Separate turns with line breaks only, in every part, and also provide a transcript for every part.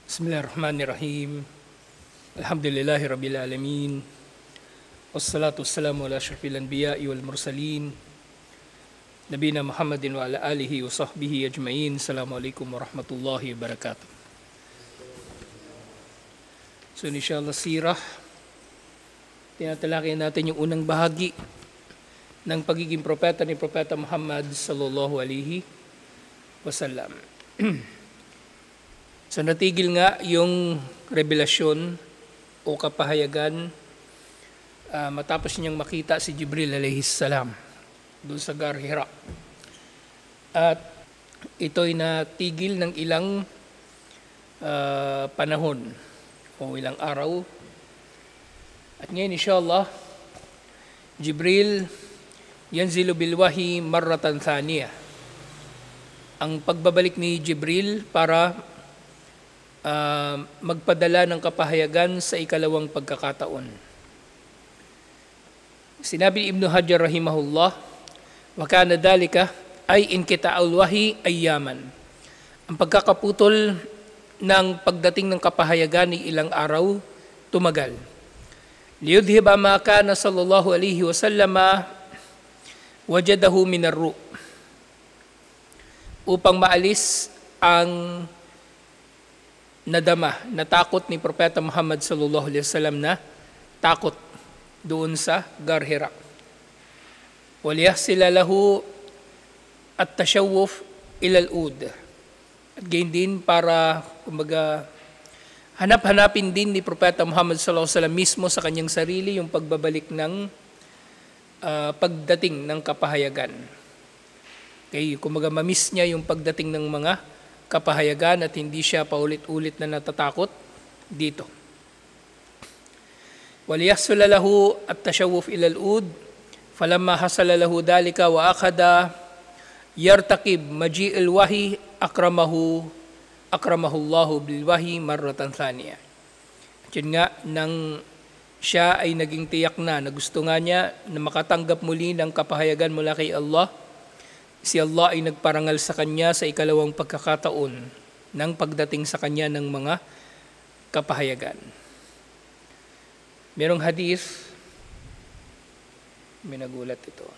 Bismillahirrahmanirrahim. Alhamdulillahi Rabbil Alamin. Wassalatu wassalamu ala asyrafil anbiya'i wal mursalin. Nabina Muhammadin wa ala alihi wa sahbihi ajma'in. Assalamualaikum warahmatullahi wabarakatuh. So inshallah sirah, tinatalakay natin yung unang bahagi ng pagiging propeta ni Propeta Muhammad sallallahu alaihi wasallam. So natigil nga yung revelasyon o kapahayagan matapos niyang makita si Jibril alayhis salam doon sa Gar Hira. At ito'y natigil ng ilang panahon o ilang araw. At ngayon inshallah, Jibril yanzilu bil wahi marratan thaniya. Ang pagbabalik ni Jibril para magpadala ng kapahayagan sa ikalawang pagkakataon. Sinabi ni Ibn Hajar rahimahullah, wa kana dhalika ay inqita'ul wahi ayyaman. Ang pagkakaputol ng pagdating ng kapahayagan ni ilang araw tumagal. Liyudhiba ma kana sallallahu alaihi wasallama wajadahu min ar-ru'. Upang maalis ang nadama, natakot ni Propeta Muhammad sallallahu alaihi wasallam na takot doon sa Gar Hira. Waliyahsila lahu at-tashawwuf ila al-ud. At gayon din para kumbaga hanap-hanapin din ni Propeta Muhammad sallallahu alaihi wasallam mismo sa kanyang sarili yung pagbabalik ng pagdating ng kapahayagan. Okay, kumbaga mamiss niya yung pagdating ng mga kapahayagan at hindi siya paulit-ulit na natatakot dito. Waliyahsula lahu at-tashawwuf ila al-ud falamma hasala lahu dhalika wa akhada yartaqib maji'il wahi akramahu Allahu bil wahi marratan thaniya. Yun nga, nang siya ay naging tiyak na gusto nga niya na makatanggap muli ng kapahayagan mula kay Allah, si Allah ay nagparangal sa kanya sa ikalawang pagkakataon ng pagdating sa kanya ng mga kapahayagan. Merong hadith, may nagulat ito.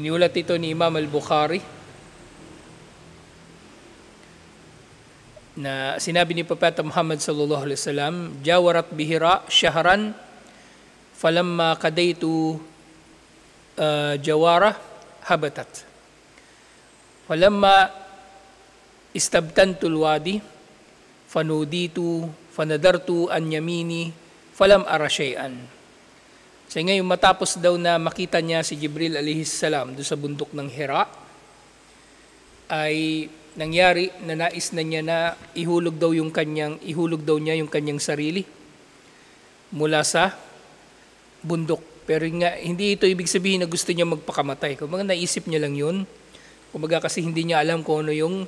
Iniulat ito ni Imam al-Bukhari na sinabi ni Propeta Muhammad sallallahu alaihi wasallam, jawarat bihira syahran falamma kadaitu jawara habatat falamma istabtantul wadi fanuditu fanadartu an yamini falam ara shay'an. So ngayon matapos daw na makita niya si Jibril alayhis salam doon sa bundok ng Hira, ay nangyari na nais na niya na ihulog daw niya yung kanyang sarili mula sa bundok. Pero nga, hindi ito ibig sabihin na gusto niya magpakamatay. Kumbaga naisip niya lang yun. Kumbaga kasi hindi niya alam kung ano yung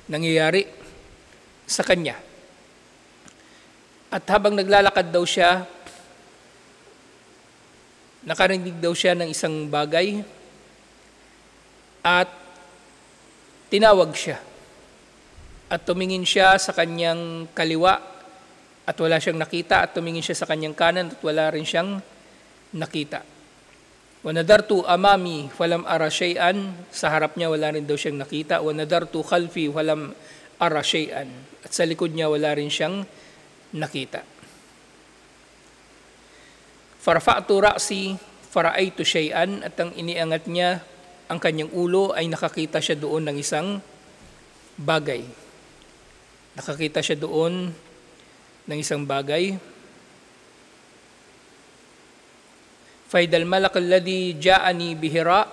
nangyayari sa kanya. At habang naglalakad daw siya, nakarinig daw siya ng isang bagay at tinawag siya. At tumingin siya sa kanyang kaliwa at wala siyang nakita, at tumingin siya sa kanyang kanan at wala rin siyang nakita. Wa nadartu amami falam ara shay'an, sa harap niya wala rin daw siyang nakita. Wa nadartu khalfi falam ara shay'an, at sa likod niya wala rin siyang nakita. Farafa'tu ra'si fara'aytu shay'an, at ang iniangat niya ang kanyang ulo ay nakakita siya doon ng isang bagay. Nakakita siya doon ng isang bagay. Faidal malak alladhi ja'ani bihira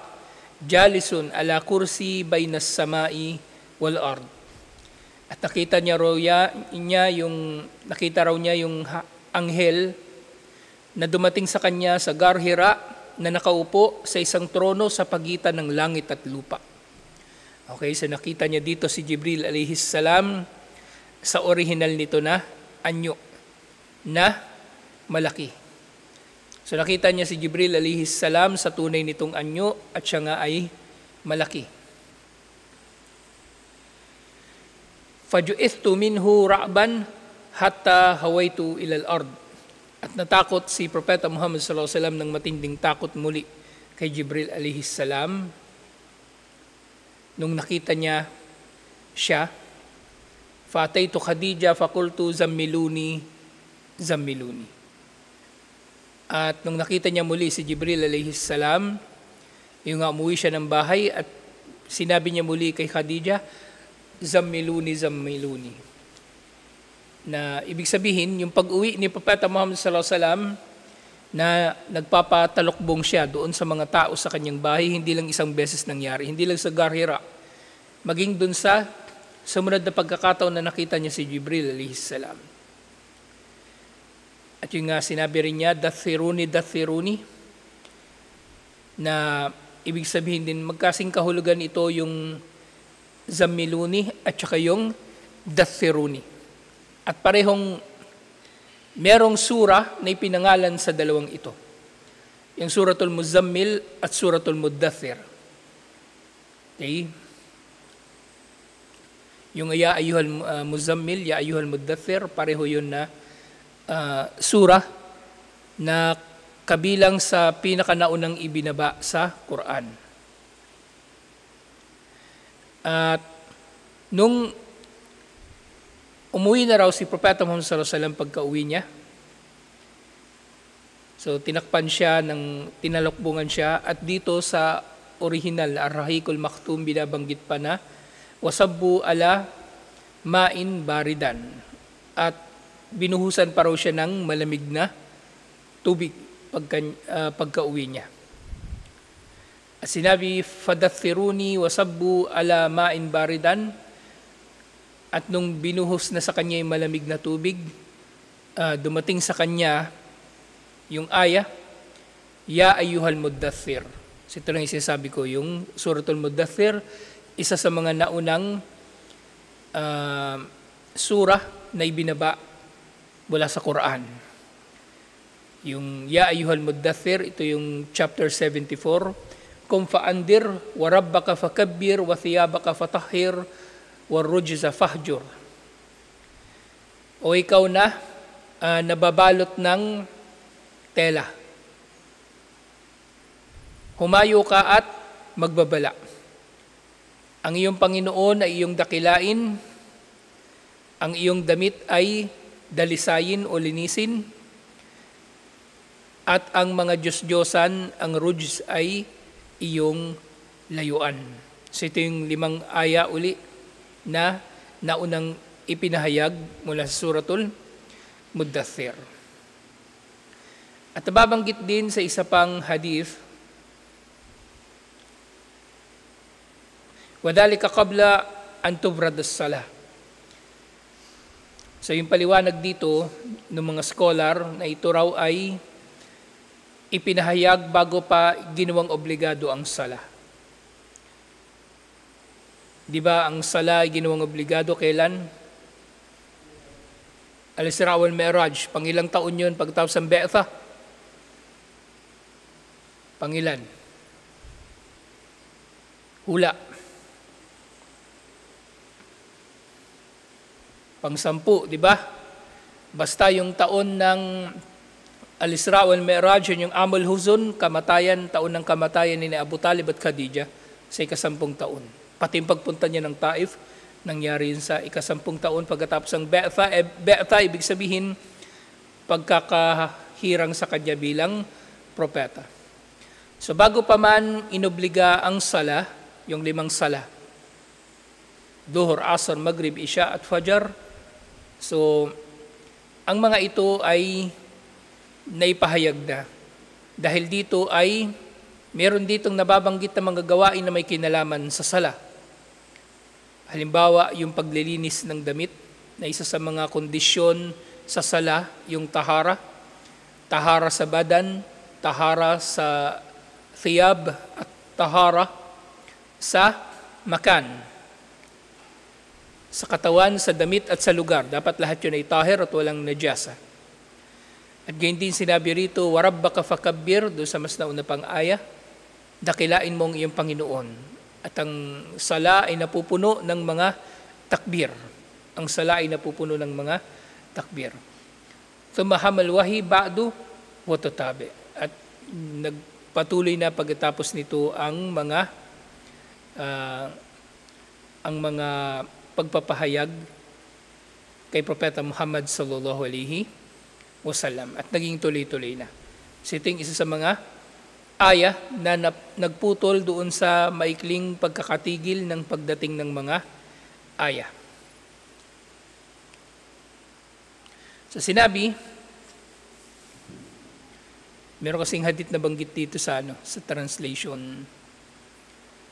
jalisun ala kursi bainas samai wal ard. At nakita raw niya yung anghel na dumating sa kanya sa Gar Hira na nakaupo sa isang trono sa pagitan ng langit at lupa. Okay, so nakita niya dito si Jibril alayhis salam sa original nito na anyo na malaki. So nakita niya si Jibril alayhis salam sa tunay nitong anyo, at siya nga ay malaki. Faju'ithtu minhu ra'ban hatta hawaitu ilal ard. At natakot si Propeta Muhammad sallallahu alaihi wasallam ng matinding takot muli kay Jibril alayhi salam nung nakita niya siya. Fataytu Khadija fakultu zammiluni zammiluni. At nung nakita niya muli si Jibril alayhi salam, yung umuwi siya ng bahay at sinabi niya muli kay Khadija, zammiluni zammiluni. Na ibig sabihin, yung pag-uwi ni Propeta Muhammad sallallahu alaihi wasallam na nagpapatalokbong siya doon sa mga tao sa kanyang bahay, hindi lang isang beses nangyari, hindi lang sa Ghar Hira, maging doon sa sumunod na pagkakataon na nakita niya si Jibril alayhi salam. At yung nga sinabi rin niya, dathiruni, dathiruni, na ibig sabihin din, magkasing kahulugan ito yung zammiluni at saka yung dathiruni. At parehong merong sura na ipinangalan sa dalawang ito. Yung Suratul Muzammil at Suratul Muddathir. Okay? Yung Ya Ayyuhal Muzammil, Ya Ayyuhal Muddathir, pareho yun na sura na kabilang sa pinakanaunang ibinaba sa Quran. At nung umuwi na raw si Propeta Muhammad sallallahu alaihi wasallam pagka-uwi niya, so tinakpan siya, tinalokbungan siya, at dito sa original, Ar-Rahiqul Maktum, binabanggit pa na, wasabbu ala ma'in baridan. At binuhusan pa raw siya ng malamig na tubig pagka-uwi niya. At sinabi, fadathiruni wasabbu ala ma'in baridan. At nung binuhos na sa kanya yung malamig na tubig, dumating sa kanya yung aya, Ya Ayyuhal Muddathir. So ito lang isasabi ko, yung Suratul Muddathir, isa sa mga naunang surah na ibinaba mula sa Quran. Yung Ya Ayyuhal Muddathir, ito yung chapter 74. Kum fa'andir, wa rabbaka fakabbir, wa thiyabaka fatahhir, wa rujza fahjur. O ikaw na, nababalot ng tela. Humayo ka at magbabala. Ang iyong Panginoon ay iyong dakilain, ang iyong damit ay dalisayin o linisin, at ang mga Diyos-Diyosan, ang rujz ay iyong layuan. So ito yung 5 aya uli na naunang ipinahayag mula sa Suratul Muddathir. At nababanggit din sa isa pang hadith, wadhalika qabla an tubrad as-salah. So yung paliwanag dito ng mga scholar na ito raw ay ipinahayag bago pa ginawang obligado ang sala. Di ba ang sala ay ginawang obligado kailan? Al-Isra wal Mi'raj, pangilang taon yun pagtapos ng Be'tha? Pangilan? Hula. Pang-10, di ba? Basta yung taon ng Al-Isra wal Mi'raj, yun yung Amul Huzun, kamatayan, taon ng kamatayan ni Abu Talib at Khadija sa ika-10 taon. Pati yung pagpunta niya ng Taif, nangyari yun sa ika-10 taon pagkatapos ng Be'tha. Be'tha, ibig sabihin, pagkakahirang sa kanya bilang propeta. So bago pa man inobliga ang sala, yung 5 sala, Duhur, Asr, Maghrib, Isya at Fajar, so ang mga ito ay naipahayag na. Dahil dito ay meron ditong nababanggit na mga gawain na may kinalaman sa sala. Halimbawa, yung paglilinis ng damit, na isa sa mga kondisyon sa sala, yung tahara. Tahara sa badan, tahara sa thiyab, at tahara sa makan. Sa katawan, sa damit at sa lugar. Dapat lahat yun ay tahir at walang najasa. At gayon din sinabi rito, warabbaka fakabbir, doon sa mas nauna pang aya, dakilain mong iyong Panginoon. At ang sala ay napupuno ng mga takbir. Ang sala ay napupuno ng mga takbir. Tumahamal wahi ba'du wa tutabi. At nagpatuloy na pagkatapos nito ang mga pagpapahayag kay Propeta Muhammad sallallahu alaihi wasallam, at naging tuloy-tuloy na. So ito yung isa sa mga aya na nagputol doon sa maikling pagkakatigil ng pagdating ng mga aya. So sinabi, meron kasing hadith na banggit dito sa translation,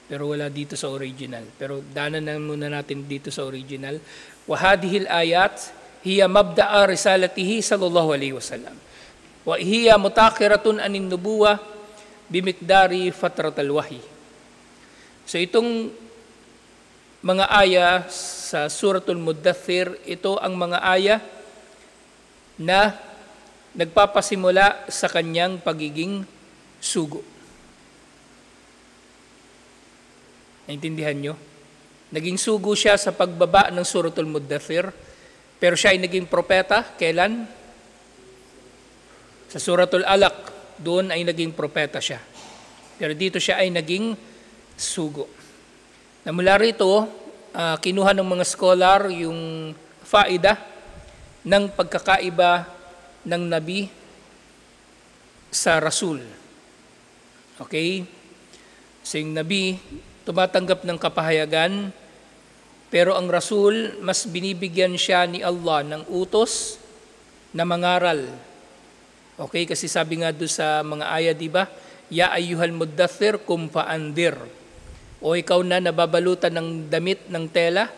pero wala dito sa original. Pero danan na muna natin dito sa original. Wa hadhil ayat hiya mabda'a risalatihi sallallahu alaihi wasallam. Wa hiya mutakhiratun anin nubuwah bimiqdari fatratal wahyi. So itong mga aya sa Suratul Muddathir, ito ang mga aya na nagpapasimula sa kanyang pagiging sugo. Naintindihan nyo? Naging sugo siya sa pagbaba ng Suratul Muddathir, pero siya ay naging propeta. Kailan? Sa Suratul Alaq, doon ay naging propeta siya. Pero dito siya ay naging sugo. Na mula rito, kinuha ng mga scholar yung faida ng pagkakaiba ng Nabi sa Rasul. Okay? So yung Nabi, tumatanggap ng kapahayagan, pero ang Rasul, mas binibigyan siya ni Allah ng utos na mangaral. Okay? Kasi sabi nga doon sa mga ayat, di ba? Ya ayyuhal muddathir kum fa'andir. O ikaw na nababalutan ng damit ng tela,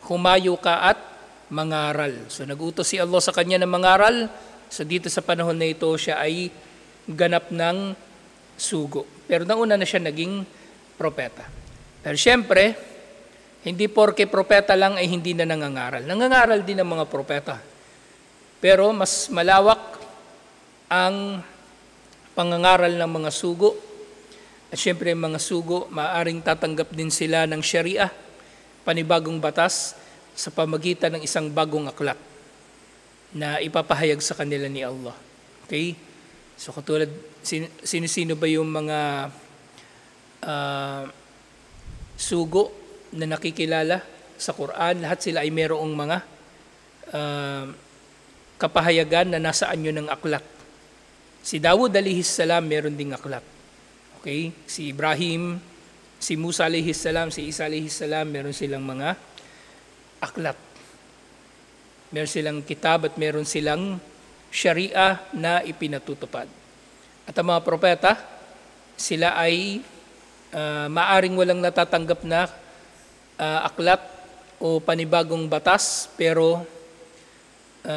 humayo ka at mangaral. So nag-utos si Allah sa kanya ng mangaral. So dito sa panahon na ito, siya ay ganap ng sugo. Pero nauna na siya naging propeta. Pero siyempre, hindi porke propeta lang ay hindi na nangangaral. Nangangaral din ang mga propeta. Pero mas malawak ang pangangaral ng mga sugo. At siyempre, mga sugo, maaaring tatanggap din sila ng Sharia, panibagong batas, sa pamagitan ng isang bagong aklat na ipapahayag sa kanila ni Allah. Okay? So katulad, sino-sino ba yung mga sugo na nakikilala sa Quran? Lahat sila ay mayroong mga kapahayagan na nasa anyo ng aklat. Si Dawud alayhis salam meron ding aklat. Okay? Si Ibrahim, si Musa alayhis salam, si Isa alayhis salam, meron silang mga aklat. Meron silang kitab at meron silang Sharia na ipinatutupad. At ang mga propeta, sila ay maaring walang natatanggap na aklat o panibagong batas, pero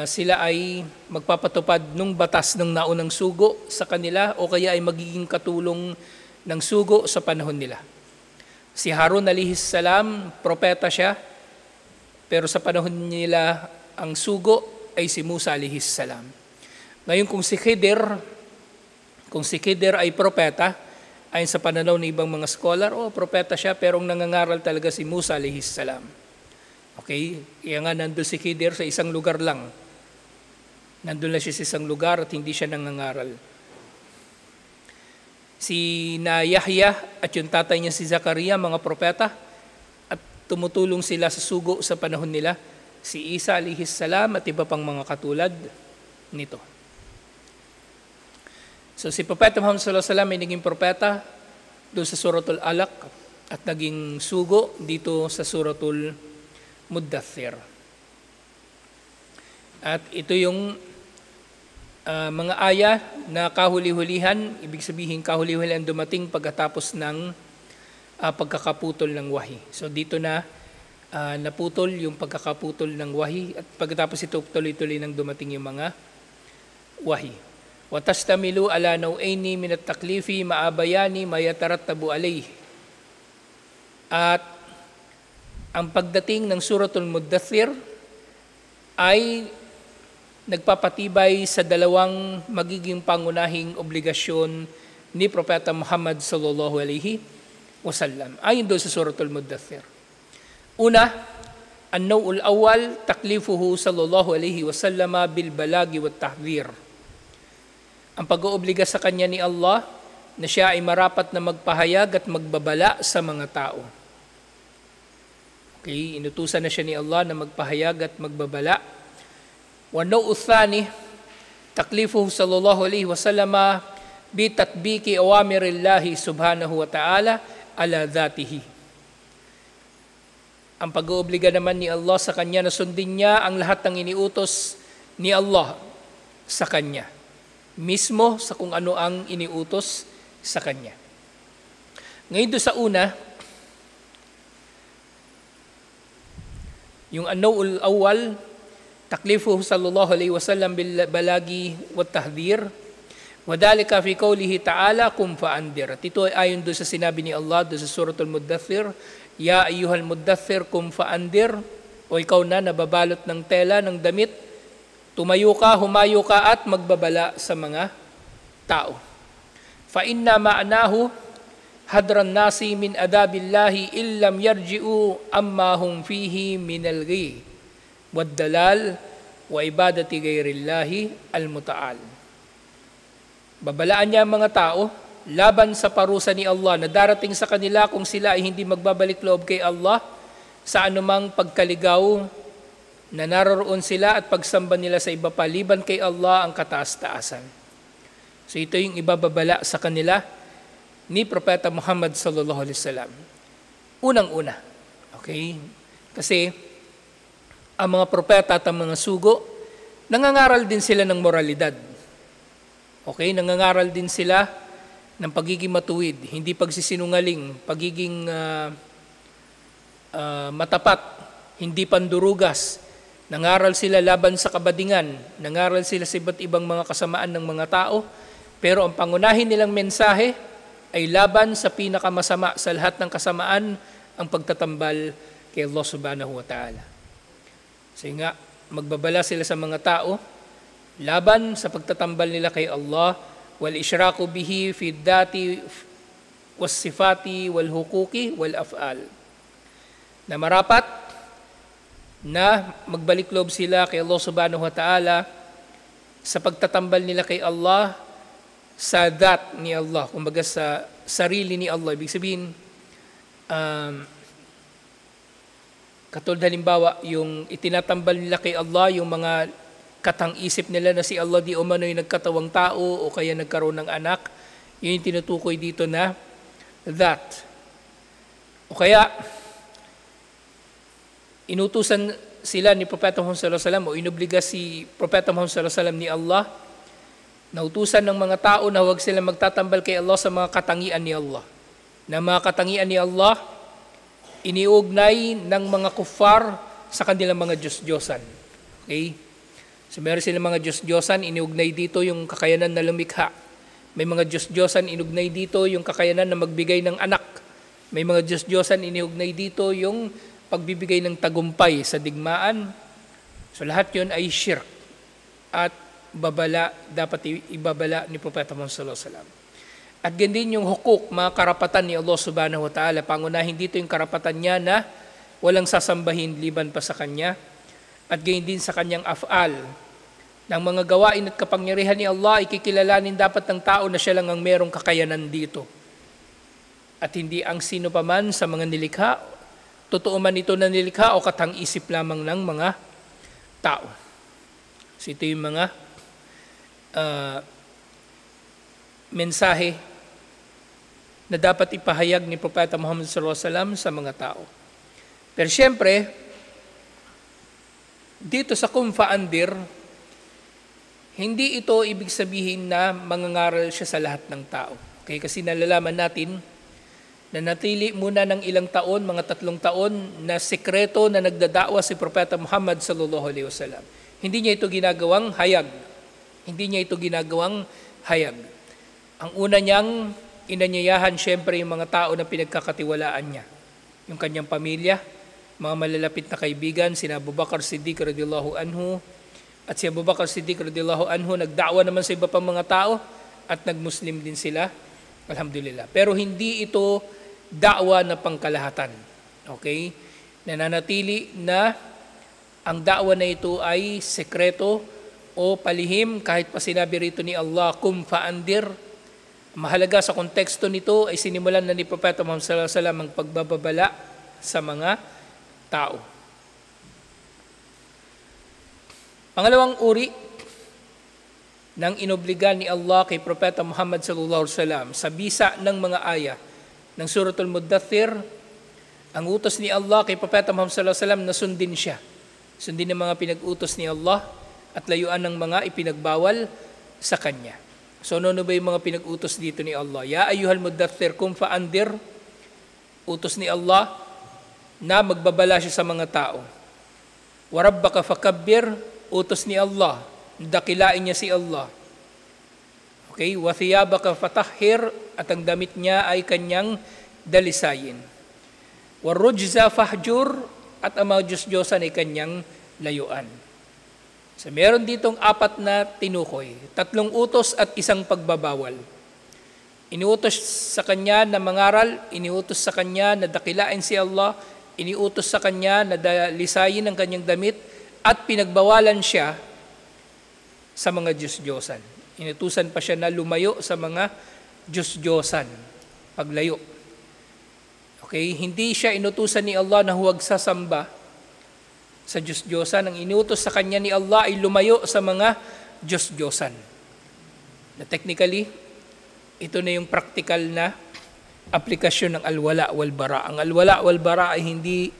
sila ay magpapatupad nung batas ng naunang sugo sa kanila, o kaya ay magiging katulong ng sugo sa panahon nila. Si Harun alayhis salam, propeta siya, pero sa panahon nila ang sugo ay si Musa alayhis salam. Ngayon kung si Khidir ay propeta, ayon sa pananaw ng ibang mga scholar, propeta siya, pero ang nangangaral talaga si Musa alayhis salam. Okay? Kaya nga nandun si Khidir sa isang lugar lang. Nandun lang siya sa isang lugar at hindi siya nangangaral. Si Yahya at yung tatay niya si Zakaria, mga propeta, at tumutulong sila sa sugo sa panahon nila. Si Isa alayhis salam at iba pang mga katulad nito. So si Propeta Muhammad sallallahu alaihi wasallam ay naging propeta doon sa Suratul Alaq at naging sugo dito sa Suratul Muddathir. At ito yung mga aya na kahuli-hulihan, ibig sabihin kahuli-hulihan dumating pagkatapos ng pagkakaputol ng wahi. So dito na naputol yung pagkakaputol ng wahi, at pagkatapos ito tuloy-tuloy nang dumating yung mga wahi. وَتَسْتَمِلُوا عَلَى نَوْعَيْنِ مِنَ التَّكْلِيفِ مَعَ بَيَانِ مَا يَتَرَتَّبُ عَلَيْهِ. At ang pagdating ng Suratul Muddathir ay nagpapatibay sa dalawang magiging pangunahing obligasyon ni Propeta Muhammad sallallahu alaihi wasallam. Ayon doon sa Suratul Muddathir. Una, an-naw'ul awwal taklifuhu sallallahu alaihi wasallam bil balagi wat tahdhir. Ang pag-oobliga sa kanya ni Allah na siya ay marapat na magpahayag at magbabala sa mga tao. Okay, inutusan na siya ni Allah na magpahayag at magbabala. Wa naw'u thani taklifuhu sallallahu alaihi wasallam bi tatbiki awamirillahi subhanahu wa ta'ala ala dhatihi. Ang pag-oobliga naman ni Allah sa kanya na sundin niya ang lahat ng iniutos ni Allah sa kanya, mismo sa kung ano ang iniutos sa kanya. Ngayon doon sa una, yung an-naw'ul awwal, taklifuhu sallallahu alaihi wasallam bil balagi wat tahdhir, wa dhalika fi qawlihi ta'ala kum fa'andir. At ito ay ayon doon sa sinabi ni Allah doon sa Suratul Muddathir, ya ayyuhal muddathir kum fa'andir, o ikaw na nababalot ng tela, ng damit, tumayo ka, humayo ka at magbabala sa mga tao. Fa inna ma'anahu hadran nasi min adabillahi illam yarji'u amma hum fihi min al-ghi wad dalal wa ibadati ghairillahi al-muta'al. Babalaan niya ang mga tao laban sa parusa ni Allah na darating sa kanila kung sila ay hindi magbabalik loob kay Allah sa anumang pagkaligaw na naroon sila at pagsamba nila sa iba pa liban kay Allah ang kataas-taasan. So ito yung ibababala sa kanila ni Propeta Muhammad sallallahu alaihi wasallam. Unang-una, okay? Kasi ang mga propeta at ang mga sugo, nangangaral din sila ng moralidad. Okay? Nangangaral din sila ng pagiging matuwid, hindi pagsisinungaling, pagiging matapat, hindi pandurugas. Nangaral sila laban sa kabadingan, nangaral sila sa iba't ibang mga kasamaan ng mga tao, pero ang pangunahin nilang mensahe ay laban sa pinakamasama sa lahat ng kasamaan, ang pagtatambal kay Allah subhanahu wa ta'ala. So nga, magbabala sila sa mga tao, laban sa pagtatambal nila kay Allah, wal isyraku bihi fi dati was sifati wal hukuki wal af'al. Na marapat na magbalik loob sila kay Allah subhanahu wa ta'ala sa pagtatambal nila kay Allah sa that ni Allah, kumbaga sa sarili ni Allah. Ibig sabihin, katulad halimbawa, yung itinatambal nila kay Allah, yung mga katang-isip nila na si Allah di umano'y nagkatawang tao o kaya nagkaroon ng anak, yun yung tinutukoy dito na that. O kaya, inutusan sila ni Propeta Muhammad sallallahu alaihi wasallam o inobliga si Propeta Muhammad sallallahu alaihi wasallam ni Allah, nautusan ng mga tao na huwag sila magtatambal kay Allah sa mga katangian ni Allah. Na mga katangian ni Allah, iniugnay ng mga kuffar sa kanilang mga Diyos-Diyosan. Okay? So meron silang mga Diyos-Diyosan, iniugnay dito yung kakayanan na lumikha. May mga Diyos-Diyosan, iniugnay dito yung kakayanan na magbigay ng anak. May mga Diyos-Diyosan, iniugnay dito yung pagbibigay ng tagumpay sa digmaan. So lahat yun ay shirk. At babala, dapat ibabala ni Propeta Muhammad sallallahu alaihi wasallam. At ganyan yung hukuk, mga karapatan ni Allah subhanahu wa ta'ala. Pangunahin dito yung karapatan niya na walang sasambahin liban pa sa kanya. At ganyan din sa kanyang af'al. Ng mga gawain at kapangyarihan ni Allah, ikikilalanin dapat ng tao na siya lang ang merong kakayanan dito. At hindi ang sino paman sa mga nilikha, totoo man ito na nilikha o katang-isip lamang ng mga tao. So ito yung mga mensahe na dapat ipahayag ni Propeta Muhammad sallallahu alaihi wasallam sa mga tao. Pero siyempre, dito sa kum fa'andir, hindi ito ibig sabihin na mangangaral siya sa lahat ng tao. Okay? Kasi nalalaman natin na natili muna ng ilang taon, mga 3 taon, na sekreto na nagdadawa si Propeta Muhammad sallallahu alaihi wasallam. Hindi niya ito ginagawang hayag. Hindi niya ito ginagawang hayag. Ang una niyang inanyayahan siyempre yung mga tao na pinagkakatiwalaan niya. Yung kanyang pamilya, mga malalapit na kaibigan, sina Abu Bakar Siddiq radhiyallahu anhu, at si Abu Bakar Siddiq radhiyallahu anhu nagda'wa naman sa iba pang mga tao at nagmuslim din sila. Alhamdulillah. Pero hindi ito da'wa na pangkalahatan. Okay? Nananatili na ang da'wa na ito ay sekreto o palihim kahit pa sinabi rito ni Allah, kum fa'andir. Mahalaga sa konteksto nito ay sinimulan na ni Propeta Muhammad sallallahu alaihi wasallam ang pagbababala sa mga tao. Pangalawang uri ng inobliga ni Allah kay Propeta Muhammad sallallahu alaihi wasallam sa bisa ng mga aya ng Suratul Muddathir, ang utos ni Allah kay Propeta Muhammad sallallahu alaihi wasallam na sundin siya. Sundin ang mga pinag-utos ni Allah at layuan ng mga ipinagbawal sa Kanya. So ano ba yung mga pinag-utos dito ni Allah? Ya ayyuhal muddathir kum fa'andir. Utos ni Allah na magbabala siya sa mga tao. Wa rabbaka fakabbir. Utos ni Allah, dakilain niya si Allah. Okay? Wa thiyabaka fatahhir, at ang damit niya ay kanyang dalisayin. Wa rujza fahjur, at ang mga Diyos-Diyosan ay kanyang layuan. So meron ditong 4 na tinukoy, 3 utos at 1 pagbabawal. Iniutos sa kanya na mangaral, iniutos sa kanya na dakilain si Allah, iniutos sa kanya na dalisayin ang kanyang damit, at pinagbawalan siya sa mga Diyos-Diyosan. Inutusan pa siya na lumayo sa mga Diyos-Diyosan, paglayo. Okay, hindi siya inutusan ni Allah na huwag sasamba sa Diyos-Diyosan. Ang inutos sa kanya ni Allah ay lumayo sa mga Diyos-Diyosan. Na technically, ito na yung practical na aplikasyon ng al-wala wal-bara. Ang al-wala wal-bara ay hindi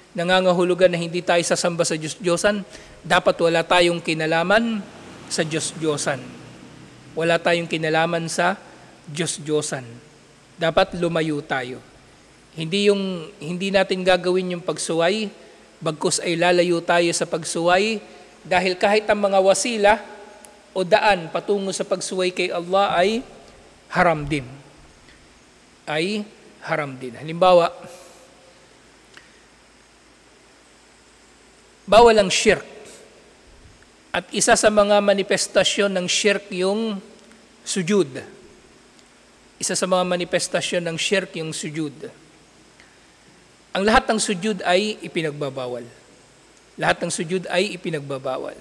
nangangahulugan na hindi tayo sasamba sa Diyos-Diyosan. Dapat wala tayong kinalaman sa Diyos-Diyosan. Wala tayong kinalaman sa Diyos-Diyosan. Dapat lumayo tayo. Hindi natin gagawin yung pagsuway, bagkus ay lalayo tayo sa pagsuway, dahil kahit ang mga wasila o daan patungo sa pagsuway kay Allah ay haram din. Halimbawa, bawal ang shirk. At isa sa mga manifestasyon ng shirk yung sujud. Isa sa mga manifestasyon ng shirk yung sujud. Ang lahat ng sujud ay ipinagbabawal. Lahat ng sujud ay ipinagbabawal.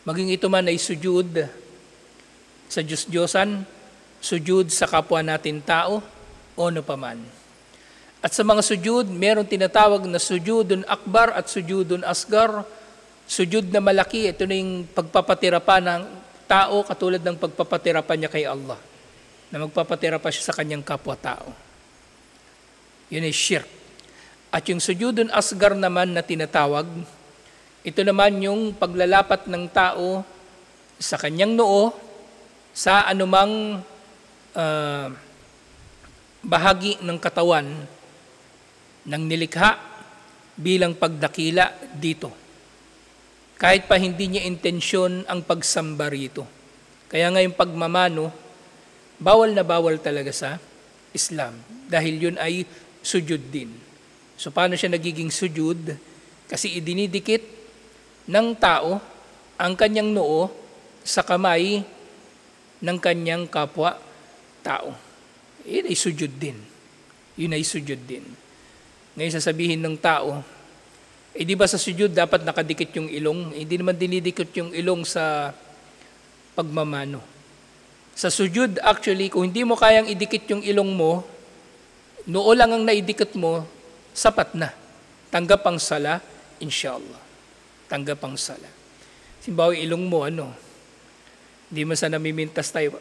Maging ito man ay sujud sa Diyos-Diyosan, sujud sa kapwa natin tao, o ano paman. At sa mga sujud, meron tinatawag na sujudun akbar at sujudun asgar. Sujud na malaki, ito na yung pagpapatira pa ng tao katulad ng pagpapatira pa niya kay Allah. Na magpapatira pa siya sa kanyang kapwa-tao. Yun ay shirk. At yung sujudun asgar naman na tinatawag, ito naman yung paglalapat ng tao sa kanyang noo, sa anumang bahagi ng katawan ng nilikha bilang pagdakila dito. Kahit pa hindi niya intensyon ang pagsamba rito. Kaya nga yung pagmamano, bawal na bawal talaga sa Islam. Dahil yun ay sujud din. So paano siya nagiging sujud? Kasi idinidikit ng tao ang kanyang noo sa kamay ng kanyang kapwa-tao. Yun ay sujud din. Ngayon sasabihin ng tao, di ba sa sujud dapat nakadikit yung ilong? Hindi naman dinidikit yung ilong sa pagmamano. Sa sujud actually, kung hindi mo kayang idikit yung ilong mo, noo lang ang naidikit mo, sapat na. Tanggap ang sala, inshallah. Tanggap ang sala. Simbawa ilong mo, hindi mo sana namimintas tayo.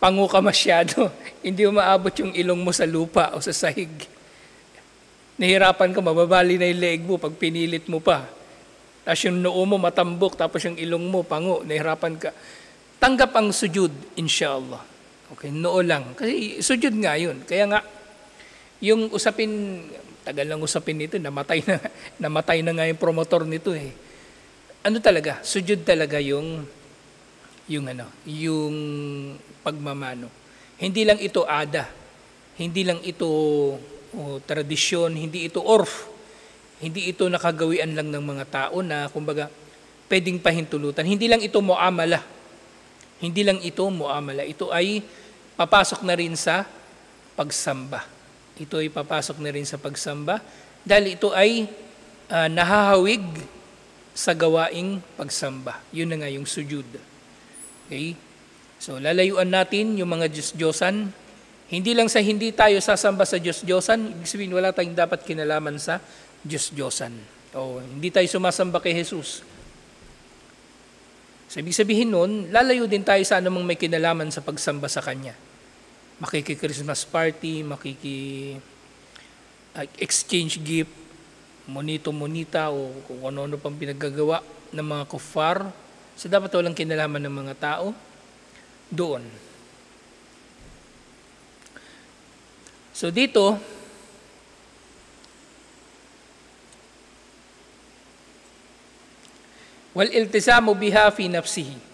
Pango ka masyado. Hindi mo maabot yung ilong mo sa lupa o sa sahig. Nahirapan ka, mababali na yung leeg mo pag pinilit mo pa. Tapos yung noo mo matambok, tapos yung ilong mo pango, nahirapan ka. Tanggap ang sujud, inshallah. Okay, noo lang. Kasi sujud nga yun. Kaya nga, yung usapin, tagal lang usapin nito, namatay na nga yung promotor nito eh. Ano talaga? Sujud talaga yung pagmamano. Hindi lang ito ada. Hindi lang ito tradisyon, hindi ito orf. Hindi ito nakagawian lang ng mga tao na kumbaga pwedeng pahintulutan. Hindi lang ito muamala. Ito ay papasok na rin sa pagsamba. ito ay papasok na rin sa pagsamba dahil ito ay nahahawig sa gawaing pagsamba. Yun na nga yung sujud. Okay? So lalayuan natin yung mga Diyos-Diyosan. Hindi lang sa hindi tayo sasamba sa Diyos-Diyosan, ibig sabihin wala tayong dapat kinalaman sa Diyos-Diyosan. O hindi tayo sumasamba kay Jesus. So ibig sabihin nun, lalayo din tayo sa anumang may kinalaman sa pagsamba sa Kanya. Makiki-Christmas party, exchange gift, monito-monita o kung ano-ano pang pinagagawa ng mga kuffar. So dapat walang kinalaman ng mga tao doon. So dito, wal iltizamu biha fi nafsihi.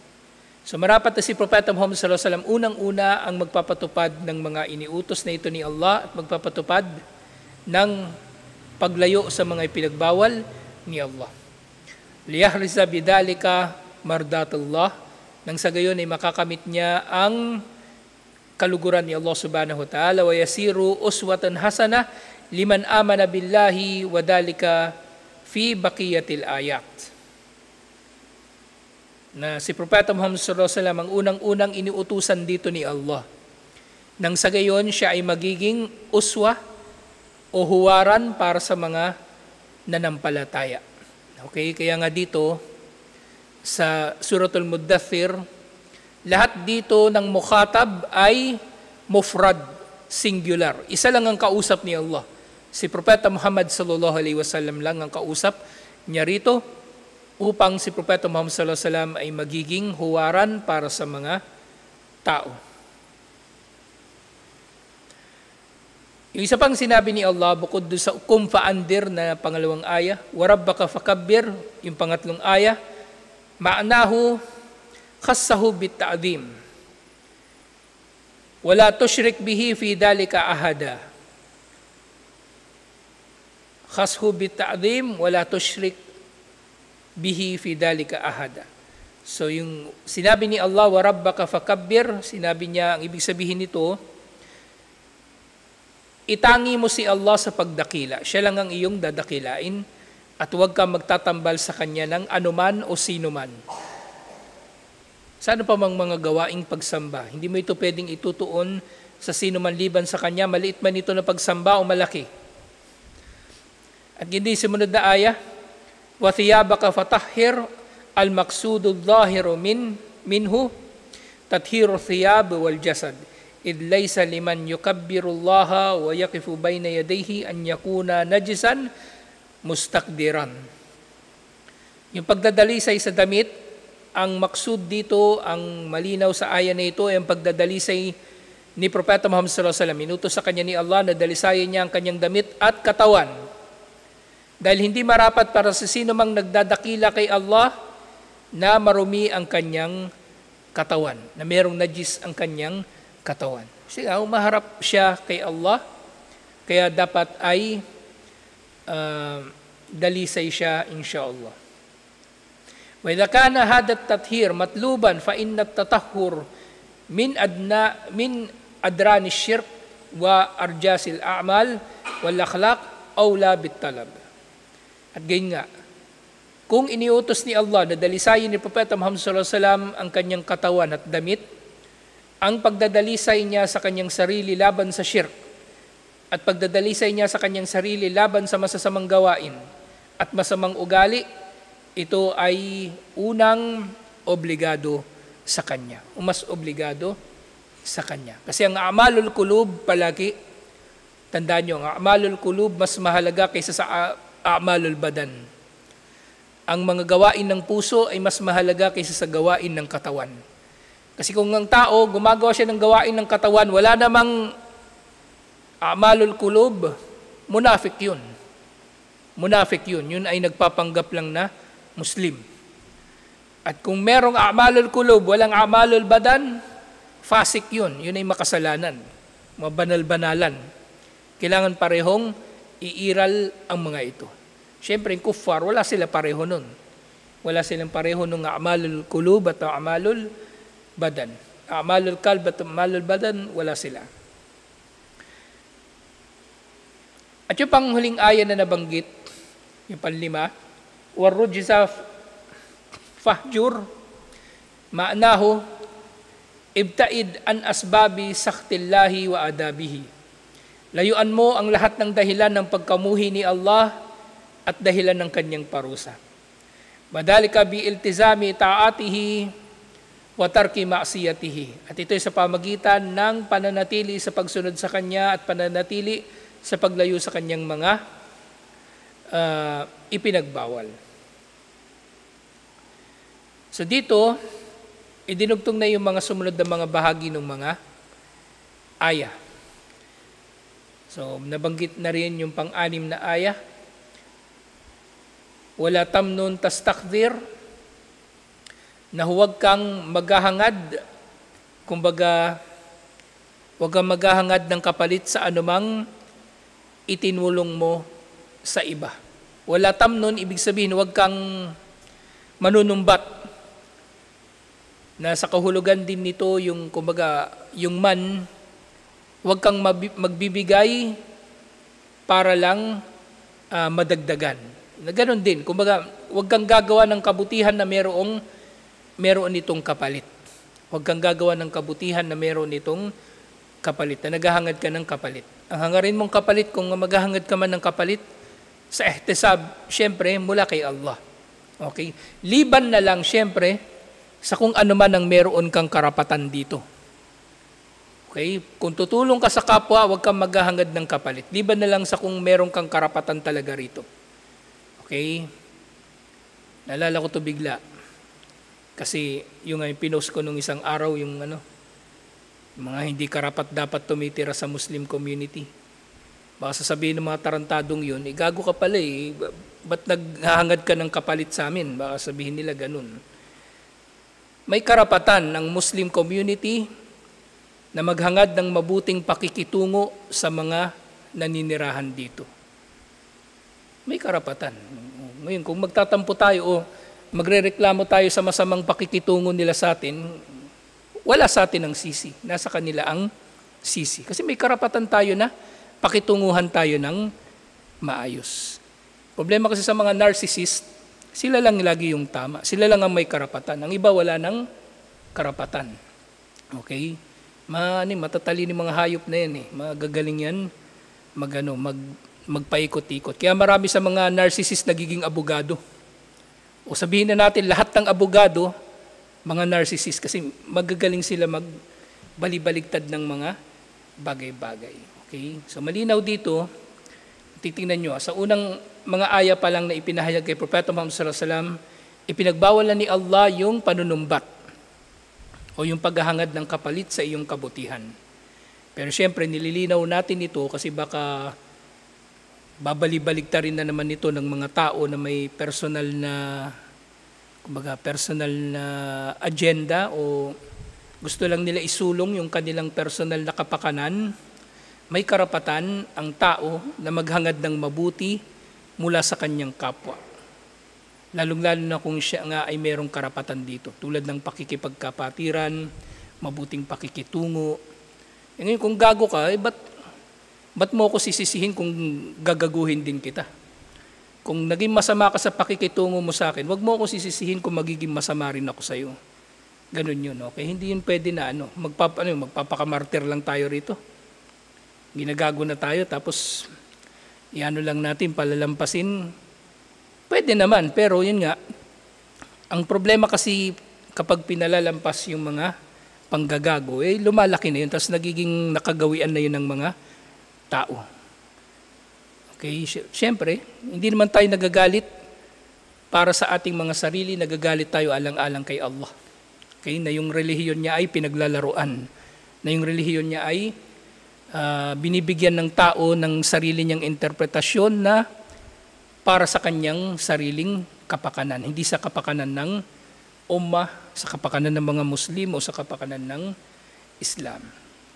So marapat na si Propeta Muhammad sallallahu alaihi wasallam unang-una ang magpapatupad ng mga iniutos na ito ni Allah at magpapatupad ng paglayo sa mga ipinagbawal ni Allah. Liyahrisa bidalika mardatullah, nang sa gayon ay makakamit niya ang kaluguran ni Allah subhanahu wa ta'ala, wa yasiru uswatan hasana liman amana billahi wa dalika fi baqiyatil ayat. Na si Propeta Muhammad sallallahu alaihi wasallam ang unang-unang iniutusan dito ni Allah. Nang sa gayon siya ay magiging uswa o huwaran para sa mga nanampalataya. Okay, kaya nga dito sa Suratul Muddathir, lahat dito ng mukhatab ay mufrad, singular. Isa lang ang kausap ni Allah. Si Propeta Muhammad sallallahu alaihi wasallam lang ang kausap niya rito, upang si Propeta Muhammad sallallahu alaihi wasallam ay magiging huwaran para sa mga tao. Yung isa pang sinabi ni Allah, bukod doon sa kum fa'andir na pangalawang aya, warabbaka fakabbir, yung pangatlong aya, ma'anahu khassahu bitta'zim. Wala tushrik bihi fi dalika ahada. Khassahu bitta'zim, wala tushrik bihi fi dalika ahada. So yung sinabi ni Allah, wa rabbaka fakabbir, sinabi niya, ang ibig sabihin nito, itangi mo si Allah sa pagdakila. Siya lang ang iyong dadakilain at huwag ka magtatambal sa Kanya ng anuman o sino man. Sa ano pa mang mga gawaing pagsamba, hindi mo ito pwedeng itutuon sa sino man liban sa Kanya, maliit man ito na pagsamba o malaki. At hindi sumunod na aya, wa thiyabaka fatahhir, al-maqsudu dhahiru minhu tathiru thiyab wal jasad id laysa liman yukabbiru Allah wa yaqifu bayna yadayhi an yakuna najisan mustaqdiran. Yung pagdadalisay sa damit, ang maksud dito, ang malinaw sa aya na ito ay ang pagdadalisay ni Propeta Muhammad sallallahu alaihi wasallam. Inutos sa kanya ni Allah na dalisayin niya ang kanyang damit at katawan. Dahil hindi marapat para sa sino mang nagdadakila kay Allah na marumi ang kanyang katawan, na merong najis ang kanyang katawan. Kasi umaharap siya kay Allah, kaya dapat ay dalisay siya insyaAllah. Wa idha kana hadat tathhir matluban fa inna at-tatahhur min adrani syirk wa arjasil a'mal wal akhlaq awla bit talab. At gayon nga, kung iniutos ni Allah na dalisayin ni Propeta Muhammad sallallahu alaihi wasallam ang kanyang katawan at damit, ang pagdadalisay niya sa kanyang sarili laban sa syirk at pagdadalisay niya sa kanyang sarili laban sa masasamang gawain at masamang ugali, ito ay unang obligado sa kanya, o mas obligado sa kanya. Kasi ang a'malul qulub palagi, tandaan nyo, ang a'malul qulub mas mahalaga kaysa sa a'malul badan. Ang mga gawain ng puso ay mas mahalaga kaysa sa gawain ng katawan. Kasi kung ang tao gumagawa siya ng gawain ng katawan, wala namang a'malul qulub, munafik yun. Munafik yun. Yun ay nagpapanggap lang na Muslim. At kung merong a'malul qulub, walang a'malul badan, fasik yun. Yun ay makasalanan. Mga banal-banalan. Kailangan parehong iiral ang mga ito. Siyempre, yung kuffar, wala sila pareho nun. Wala silang pareho nung a'malul qulub at a'malul badan. A'malul qalb at a'malul badan, wala sila. At yung panghuling aya na nabanggit, yung panlima, warrujza fahjur, ma'nahu, ibtaid an asbabi sakhtillahi wa adabihi. Layuan mo ang lahat ng dahilan ng pagkamuhi ni Allah at dahilan ng kanyang parusa. Madalika bi iltizami ta'atihi wa tarki ma'siyatihi. At ito ay sa pamagitan ng pananatili sa pagsunod sa kanya at pananatili sa paglayo sa kanyang mga ipinagbawal. So dito, idinugtong na yung mga sumunod na mga bahagi ng mga aya. So nabanggit na rin yung pang-anim na aya. Wala tamnun tastakdir, na huwag kang maghahangad, kumbaga, huwag kang maghahangad ng kapalit sa anumang itinulong mo sa iba. Wala tamnun, ibig sabihin, huwag kang manunumbat. Na sa kahulugan din nito, yung, kumbaga, yung man, huwag kang magbibigay para lang madagdagan. Na ganoon din, kumbaga, huwag kang gagawa ng kabutihan na meron nitong kapalit. Huwag kang gagawa ng kabutihan na meron nitong kapalit, na naghahangad ka ng kapalit. Ang hangarin mong kapalit, kung maghahangad ka man ng kapalit, sa ihtisab, syempre, mula kay Allah. Okay? Liban na lang, syempre, sa kung ano man ang meron kang karapatan dito. Okay? Kung tutulong ka sa kapwa, huwag kang maghahangad ng kapalit. Liban na lang sa kung meron kang karapatan talaga rito. Okay? Naalala ko to bigla. Kasi yung pinost ko nung isang araw, yung mga hindi karapat dapat tumitira sa Muslim community. Baka sasabihin ng mga tarantadong yun, gago ka pala ba't naghahangad ka ng kapalit sa amin? Baka sabihin nila ganun. May karapatan ng Muslim community na maghangad ng mabuting pakikitungo sa mga naninirahan dito. May karapatan. Ngayon, kung magtatampo tayo o magrereklamo tayo sa masamang pakikitungo nila sa atin, wala sa atin ang sisi. Nasa kanila ang sisi. Kasi may karapatan tayo na pakitunguhan tayo ng maayos. Problema kasi sa mga narcissist, sila lang lagi yung tama. Sila lang ang may karapatan. Ang iba wala ng karapatan. Okay? Matatalino mga hayop na yan. Magagaling yan magpaikot-ikot. Kaya marami sa mga narcissist nagiging abogado. O sabihin na natin lahat ng abogado, mga narcissist, kasi magagaling sila magbalibaligtad ng mga bagay-bagay. Okay? So malinaw dito, titingnan nyo, sa unang mga aya pa lang na ipinahayag kay Propeta Muhammad sallallahu alaihi wasallam, ipinagbawal na ni Allah yung panunumbat o yung paghahangad ng kapalit sa iyong kabutihan. Pero syempre, nililinaw natin ito kasi baka babalibaligta rin na naman ito ng mga tao na may personal na agenda o gusto lang nila isulong yung kanilang personal na kapakanan. May karapatan ang tao na maghangad ng mabuti mula sa kanyang kapwa. Lalong-lalo na kung siya nga ay mayroong karapatan dito. Tulad ng pakikipagkapatiran, mabuting pakikitungo. E ngayon, kung gago ka, ba't mo ako sisisihin kung gagaguhin din kita? Kung naging masama ka sa pakikitungo mo sa akin, wag mo ako sisisihin kung magiging masama rin ako sa iyo. Ganun yun, okay? Hindi yun pwede na magpapakamartir lang tayo rito. Ginagago na tayo, tapos lang natin, palalampasin. Pwede naman, pero yun nga, ang problema kasi kapag pinalalampas yung mga panggagago, lumalaki na yun, tapos nagiging nakagawian na yun ng mga tao. Okay, siyempre, hindi naman tayo nagagalit para sa ating mga sarili, nagagalit tayo alang-alang kay Allah. Okay, na yung relihiyon niya ay pinaglalaruan, na yung relihiyon niya ay binibigyan ng tao ng sarili niyang interpretasyon na para sa kanyang sariling kapakanan, hindi sa kapakanan ng ummah, sa kapakanan ng mga Muslim o sa kapakanan ng Islam.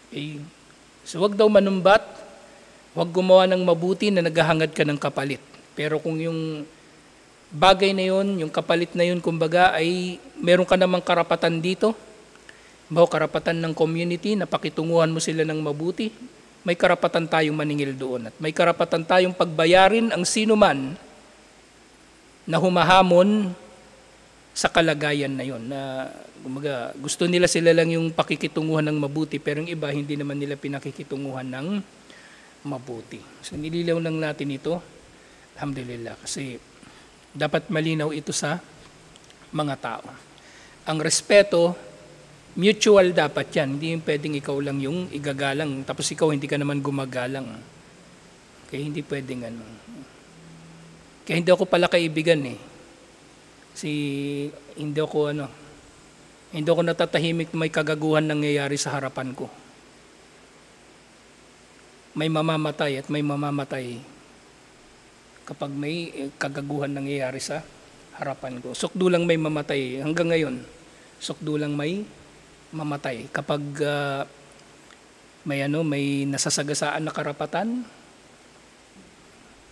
Okay? So wag daw manumbat, wag gumawa ng mabuti na naghahangad ka ng kapalit. Pero kung yung bagay na yun, yung kapalit na yun, kumbaga ay meron ka namang karapatan dito, karapatan ng community na pakitunguhan mo sila ng mabuti, may karapatan tayong maningil doon at may karapatan tayong pagbayarin ang sino man na humahamon sa kalagayan na yon, na gusto nila sila lang yung pakikitunguhan ng mabuti pero yung iba hindi naman nila pinakikitunguhan ng mabuti. So nililaw lang natin ito, alhamdulillah, kasi dapat malinaw ito sa mga tao. Ang respeto, mutual dapat yan. Hindi yung pwedeng ikaw lang yung igagalang, tapos ikaw hindi ka naman gumagalang. Kaya hindi pwedeng ano. Kaya hindi ako pala kaibigan eh. Kasi hindi ako natatahimik na may kagaguhan nangyayari sa harapan ko. May mamamatay at may mamamatay kapag may kagaguhan nangyayari sa harapan ko. Sukdo lang may mamatay. Hanggang ngayon, sukdo lang may mamatay. Kapag may nasasagasaan na karapatan,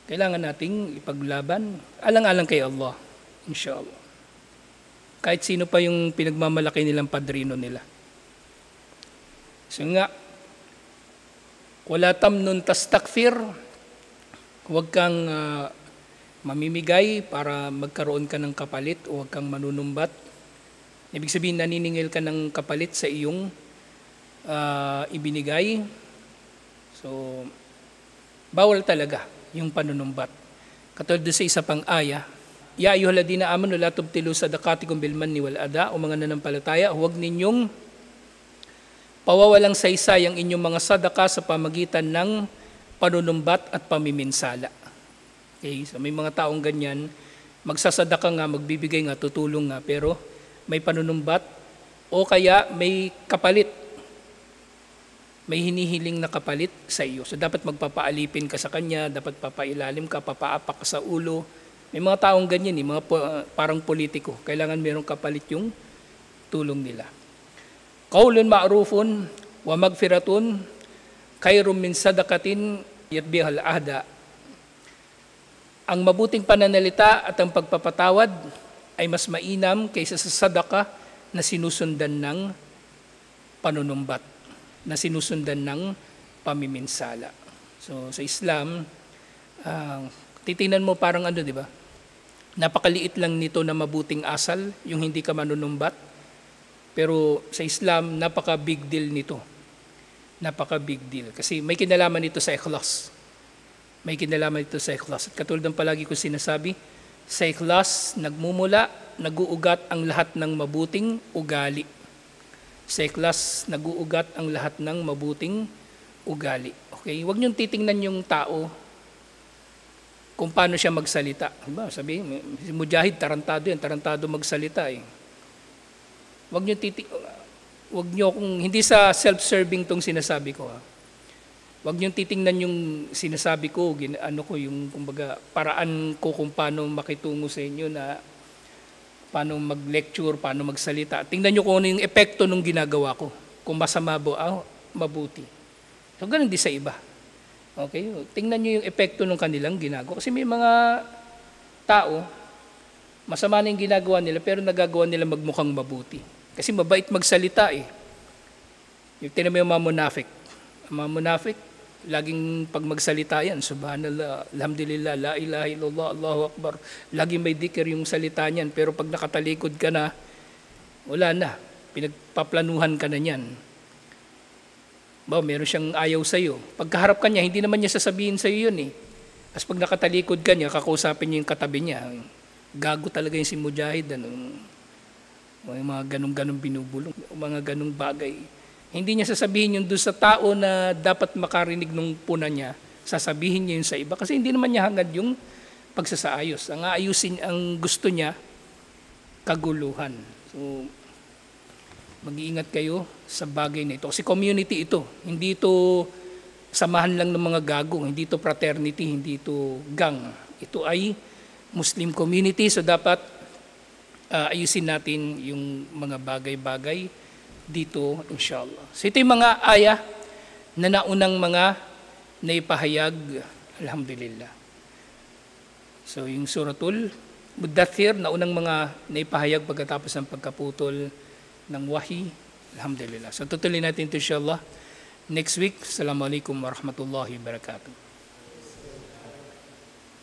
kailangan nating ipaglaban. Alang-alang kay Allah, inshallah. Kahit sino pa yung pinagmamalaki nilang padrino nila. So nga, wala tamnun tastakfir, huwag kang mamimigay para magkaroon ka ng kapalit o huwag kang manunumbat. Ibig sabihin, naniningil ka ng kapalit sa iyong ibinigay. So, bawal talaga yung panunumbat. Katulad sa isa pang aya, Ya ayyuhalladhina amanu la tubtilu sadaqatikum bil manni wal adha, o mga nanampalataya, huwag ninyong pawawalang saysay ang inyong mga sadaka sa pamagitan ng panunumbat at pamiminsala. Okay, so may mga taong ganyan, magsasadaka nga, magbibigay nga, tutulong nga, pero may panunumbat o kaya may kapalit, may hinihiling na kapalit sa iyo. So dapat magpapaalipin ka sa kanya, dapat papailalim ka, papaapak ka sa ulo. May mga taong ganyan, mga parang politiko. Kailangan mayroong kapalit yung tulong nila. Qaulun ma'rufun wa magfiratun khairum min sadaqatin yatbihal ahda. Ang mabuting pananalita at ang pagpapatawad ay mas mainam kaysa sa sadaka na sinusundan ng panunumbat, na sinusundan ng pamiminsala. So sa Islam, titingnan mo parang di ba? Napakaliit lang nito na mabuting asal, yung hindi ka manunumbat. Pero sa Islam, napaka-big deal nito. Napaka-big deal. Kasi may kinalaman nito sa ikhlas. May kinalaman nito sa ikhlas. At katulad ng palagi ko sinasabi, sa ikhlas, nagmumula, naguugat ang lahat ng mabuting ugali. Sa ikhlas, naguugat ang lahat ng mabuting ugali. Okay? Huwag niyong titingnan yung tao kung paano siya magsalita. Diba? Sabihin, si Mujahid, tarantado yan, tarantado magsalita eh. Huwag niyo kung hindi sa self-serving tong sinasabi ko ha. Huwag niyo titingnan yung sinasabi ko, yung kumbaga paraan ko kung paano makitungo sa inyo na paano mag-lecture, paano magsalita. Tingnan niyo kung ano yung epekto ng ginagawa ko. Kung masama ba, mabuti. So ganun din sa iba. Okay? Tingnan niyo yung epekto ng kanilang ginagawa. Kasi may mga tao, masama na yung ginagawa nila, pero nagagawa nila magmukhang mabuti. Kasi mabait magsalita eh. Yung tinan mo yung mga munafik. Ang mga munafik, laging pag magsalita yan, subhanallah, alhamdulillah, la ilaha illallah, Allahu Akbar. Laging may dhikr yung salita niyan, pero pag nakatalikod ka na, wala na. Pinagpaplanuhan ka na niyan. Meron siyang ayaw sa iyo. Pagkaharap ka niya, hindi naman niya sasabihin sa iyo yun eh. As pag nakatalikod ka niya, kakausapin niya yung katabi niya. Gago talaga yung si Mujahid. Yung mga ganong binubulong, mga ganong bagay. Hindi niya sasabihin yun doon sa tao na dapat makarinig ng puna niya. Sasabihin niya yun sa iba. Kasi hindi naman niya hangad yung pagsasaayos. Ang aayusin, ang gusto niya, kaguluhan. So, mag-iingat kayo sa bagay na ito. Kasi community ito. Hindi ito samahan lang ng mga gagong. Hindi ito fraternity, hindi ito gang. Ito ay Muslim community. So dapat ayusin natin yung mga bagay-bagay dito, inshallah. So ito yung mga aya na naunang mga naipahayag, alhamdulillah. So yung suratul Mudaththir, naunang mga naipahayag pagkatapos ng pagkaputol ng wahi, alhamdulillah. So tutuloy natin ito inshallah next week. Assalamualaikum warahmatullahi wabarakatuh.